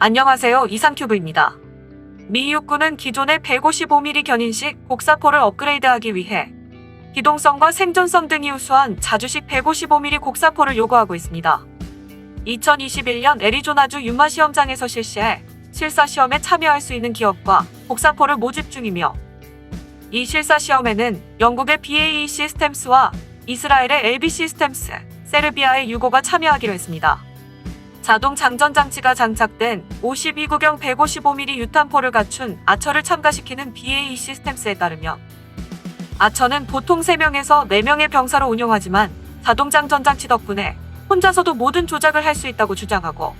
안녕하세요. 이상큐브입니다. 미 육군은 기존의 155mm 견인식 곡사포를 업그레이드하기 위해 기동성과 생존성 등이 우수한 자주식 155mm 곡사포를 요구하고 있습니다. 2021년 애리조나주 윰마 시험장에서 실시해 실사 시험에 참여할 수 있는 기업과 곡사포를 모집 중이며, 이 실사 시험에는 영국의 BAE 시스템스와 이스라엘의 LB 시스템스, 세르비아의 유고가 참여하기로 했습니다. 자동 장전 장치가 장착된 52구경 155mm 유탄포를 갖춘 아처를 참가시키는 BAE 시스템스에 따르면, 아처는 보통 3명에서 4명의 병사로 운용하지만 자동 장전 장치 덕분에 혼자서도 모든 조작을 할 수 있다고 주장하고,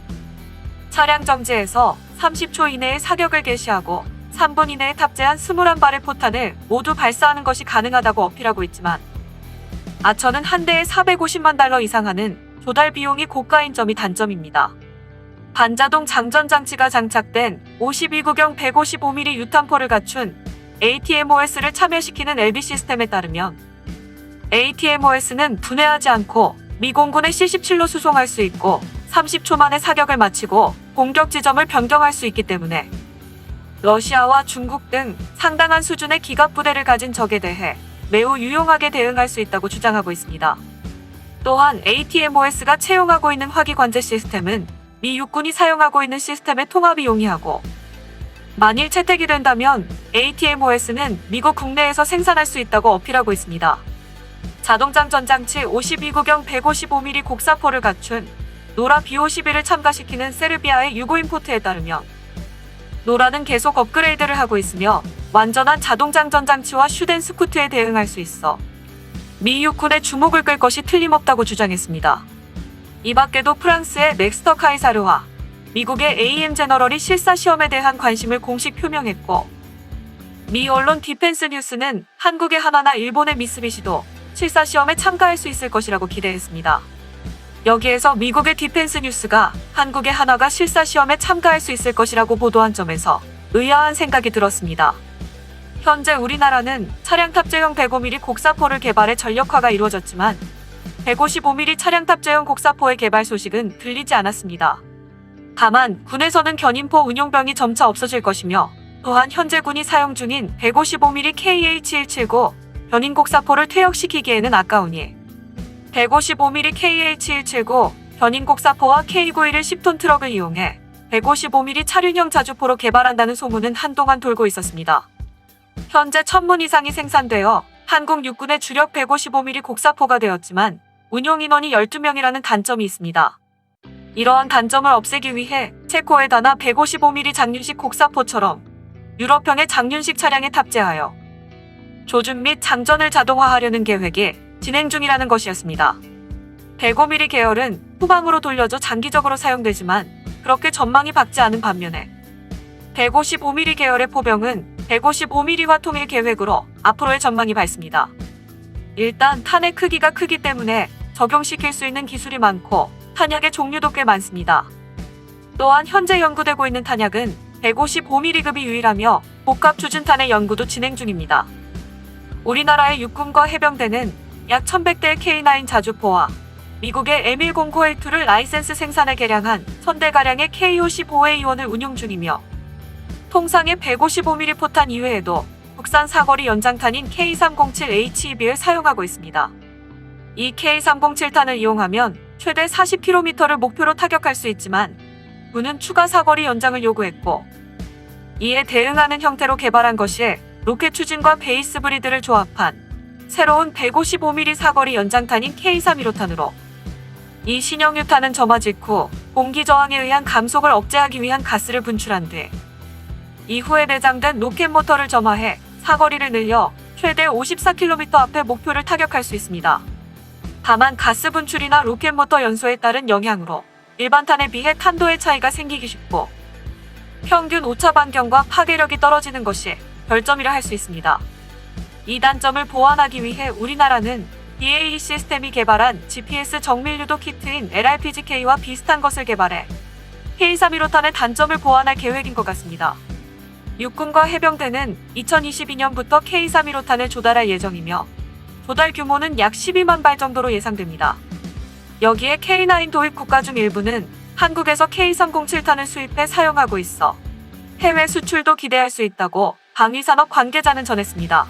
차량 정지에서 30초 이내에 사격을 개시하고 3분 이내에 탑재한 21발의 포탄을 모두 발사하는 것이 가능하다고 어필하고 있지만, 아처는 한 대에 $450만 이상 하는 조달 비용이 고가인 점이 단점입니다. 반자동 장전 장치가 장착된 52구경 155mm 유탄포를 갖춘 ATMOS를 참여시키는 LB 시스템에 따르면, ATMOS는 분해하지 않고 미 공군의 C-17로 수송할 수 있고 30초 만에 사격을 마치고 공격 지점을 변경할 수 있기 때문에 러시아와 중국 등 상당한 수준의 기갑 부대를 가진 적에 대해 매우 유용하게 대응할 수 있다고 주장하고 있습니다. 또한 ATMOS가 채용하고 있는 화기 관제 시스템은 미 육군이 사용하고 있는 시스템의 통합이 용이하고, 만일 채택이 된다면 ATMOS는 미국 국내에서 생산할 수 있다고 어필하고 있습니다. 자동장전 장치 52구경 155mm 곡사포를 갖춘 노라 B-51을 참가시키는 세르비아의 유고인포트에 따르면, 노라는 계속 업그레이드를 하고 있으며 완전한 자동장전 장치와 슈덴 스쿠트에 대응할 수 있어 미 육군의 주목을 끌 것이 틀림없다고 주장했습니다. 이 밖에도 프랑스의 맥스터 카이사르와 미국의 AM 제너럴이 실사 시험에 대한 관심을 공식 표명했고, 미 언론 디펜스 뉴스는 한국의 하나나 일본의 미쓰비시도 실사 시험에 참가할 수 있을 것이라고 기대했습니다. 여기에서 미국의 디펜스 뉴스가 한국의 하나가 실사 시험에 참가할 수 있을 것이라고 보도한 점에서 의아한 생각이 들었습니다. 현재 우리나라는 차량 탑재형 105mm 곡사포를 개발해 전력화가 이루어졌지만 155mm 차량 탑재형 곡사포의 개발 소식은 들리지 않았습니다. 다만 군에서는 견인포 운용병이 점차 없어질 것이며, 또한 현재 군이 사용 중인 155mm KH-179 견인 곡사포를 퇴역시키기에는 아까우니 155mm KH-179 견인 곡사포와 K91을 10톤 트럭을 이용해 155mm 차륜형 자주포로 개발한다는 소문은 한동안 돌고 있었습니다. 현재 1000문 이상이 생산되어 한국 육군의 주력 155mm 곡사포가 되었지만 운용 인원이 12명이라는 단점이 있습니다. 이러한 단점을 없애기 위해 체코의 다나 155mm 장륜식 곡사포처럼 유럽형의 장륜식 차량에 탑재하여 조준 및 장전을 자동화하려는 계획이 진행 중이라는 것이었습니다. 105mm 계열은 후방으로 돌려져 장기적으로 사용되지만 그렇게 전망이 밝지 않은 반면에 155mm 계열의 포병은 155mm와 통일 계획으로 앞으로의 전망이 밝습니다. 일단 탄의 크기가 크기 때문에 적용시킬 수 있는 기술이 많고 탄약의 종류도 꽤 많습니다. 또한 현재 연구되고 있는 탄약은 155mm급이 유일하며 복합 추진탄의 연구도 진행 중입니다. 우리나라의 육군과 해병대는 약 1100대의 K9 자주포와 미국의 M109A2를 라이센스 생산에 개량한 1000대가량의 K55A1을 운용 중이며, 통상의 155mm 포탄 이외에도 국산 사거리 연장탄인 K307HEB를 사용하고 있습니다. 이 K307탄을 이용하면 최대 40km를 목표로 타격할 수 있지만 군은 추가 사거리 연장을 요구했고, 이에 대응하는 형태로 개발한 것이 로켓 추진과 베이스 브리드를 조합한 새로운 155mm 사거리 연장탄인 K315탄으로, 이 신형 유탄은 점화 직후 공기 저항에 의한 감속을 억제하기 위한 가스를 분출한 뒤 이후에 내장된 로켓 모터를 점화해 사거리를 늘려 최대 54km 앞의 목표를 타격할 수 있습니다. 다만 가스 분출이나 로켓 모터 연소에 따른 영향으로 일반 탄에 비해 탄도의 차이가 생기기 쉽고 평균 오차 반경과 파괴력이 떨어지는 것이 별점이라 할 수 있습니다. 이 단점을 보완하기 위해 우리나라는 BAE 시스템이 개발한 GPS 정밀 유도 키트인 LRPGK와 비슷한 것을 개발해 K315탄의 단점을 보완할 계획인 것 같습니다. 육군과 해병대는 2022년부터 K315탄을 조달할 예정이며 조달 규모는 약 12만 발 정도로 예상됩니다. 여기에 K9 도입 국가 중 일부는 한국에서 K307탄을 수입해 사용하고 있어 해외 수출도 기대할 수 있다고 방위산업 관계자는 전했습니다.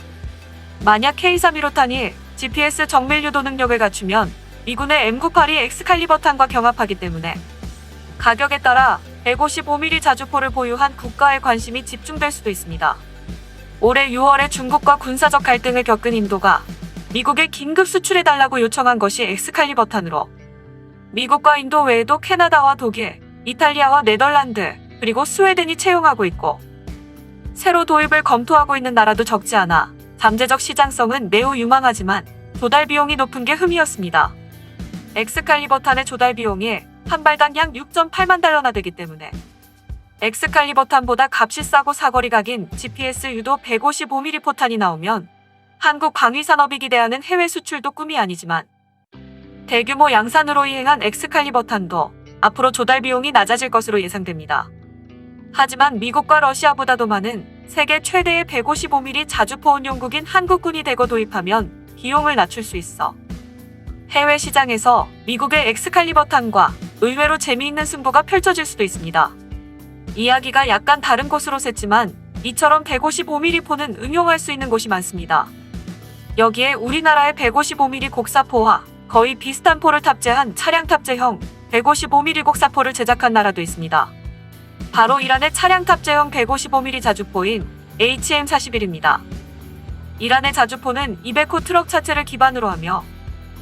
만약 K315탄이 GPS 정밀 유도 능력을 갖추면 미군의 M982 엑스칼리버탄과 경합하기 때문에 가격에 따라 155mm 자주포를 보유한 국가의 관심이 집중될 수도 있습니다. 올해 6월에 중국과 군사적 갈등을 겪은 인도가 미국에 긴급 수출해달라고 요청한 것이 엑스칼리버탄으로 미국과 인도 외에도 캐나다와 독일, 이탈리아와 네덜란드, 그리고 스웨덴이 채용하고 있고 새로 도입을 검토하고 있는 나라도 적지 않아 잠재적 시장성은 매우 유망하지만 조달 비용이 높은 게 흠이었습니다. 엑스칼리버탄의 조달 비용이 한 발당 약 6.8만 달러나 되기 때문에 엑스칼리버탄보다 값이 싸고 사거리 각인 GPS 유도 155mm 포탄이 나오면 한국 방위산업이 기대하는 해외 수출도 꿈이 아니지만 대규모 양산으로 이행한 엑스칼리버탄도 앞으로 조달 비용이 낮아질 것으로 예상됩니다. 하지만 미국과 러시아보다도 많은 세계 최대의 155mm 자주포 운용국인 한국군이 대거 도입하면 비용을 낮출 수 있어 해외 시장에서 미국의 엑스칼리버탄과 의외로 재미있는 승부가 펼쳐질 수도 있습니다. 이야기가 약간 다른 곳으로 샜지만 이처럼 155mm 포는 응용할 수 있는 곳이 많습니다. 여기에 우리나라의 155mm 곡사포와 거의 비슷한 포를 탑재한 차량 탑재형 155mm 곡사포를 제작한 나라도 있습니다. 바로 이란의 차량 탑재형 155mm 자주포인 HM41입니다. 이란의 자주포는 200호 트럭 차체를 기반으로 하며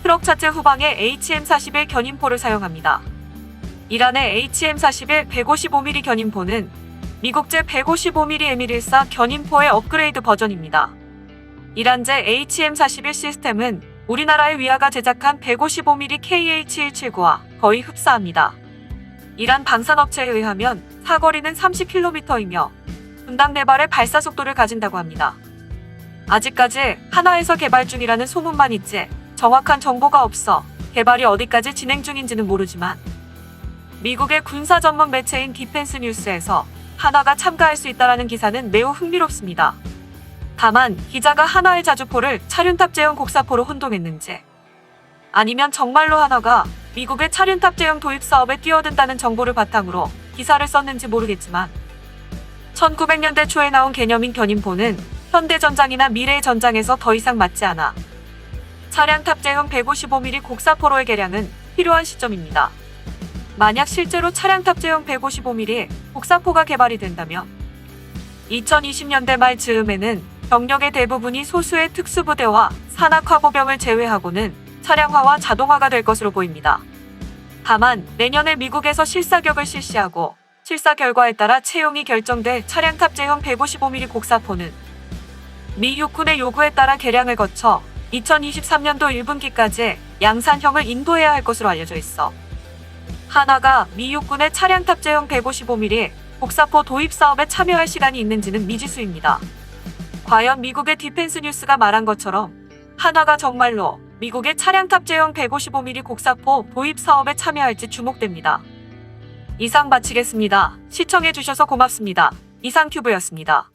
트럭 차체 후방에 HM41 견인포를 사용합니다. 이란의 HM41 155mm 견인포는 미국제 155mm M114 견인포의 업그레이드 버전입니다. 이란제 HM41 시스템은 우리나라의 위아가 제작한 155mm KH179와 거의 흡사합니다. 이란 방산업체에 의하면 사거리는 30km이며 분당 4발의 발사 속도를 가진다고 합니다. 아직까지 한화에서 개발 중이라는 소문만 있지 정확한 정보가 없어 개발이 어디까지 진행 중인지는 모르지만 미국의 군사 전문 매체인 디펜스 뉴스에서 한화가 참가할 수 있다라는 기사는 매우 흥미롭습니다. 다만 기자가 한화의 자주포를 차륜 탑재형 곡사포로 혼동했는지 아니면 정말로 한화가 미국의 차륜 탑재형 도입 사업에 뛰어든다는 정보를 바탕으로 기사를 썼는지 모르겠지만 1900년대 초에 나온 개념인 견인포는 현대전장이나 미래의 전장에서 더 이상 맞지 않아 차량 탑재형 155mm 곡사포로의 개량은 필요한 시점입니다. 만약 실제로 차량 탑재형 155mm 곡사포가 개발이 된다면 2020년대 말 즈음에는 병력의 대부분이 소수의 특수부대와 산악화보병을 제외하고는 차량화와 자동화가 될 것으로 보입니다. 다만 내년에 미국에서 실사격을 실시하고 실사 결과에 따라 채용이 결정될 차량 탑재형 155mm 곡사포는 미 육군의 요구에 따라 개량을 거쳐 2023년도 1분기까지 양산형을 인도해야 할 것으로 알려져 있어 한화가 미 육군의 차량 탑재형 155mm 곡사포 도입 사업에 참여할 시간이 있는지는 미지수입니다. 과연 미국의 디펜스 뉴스가 말한 것처럼 한화가 정말로 미국의 차량 탑재형 155mm 곡사포 도입 사업에 참여할지 주목됩니다. 이상 마치겠습니다. 시청해주셔서 고맙습니다. 이상튜브였습니다.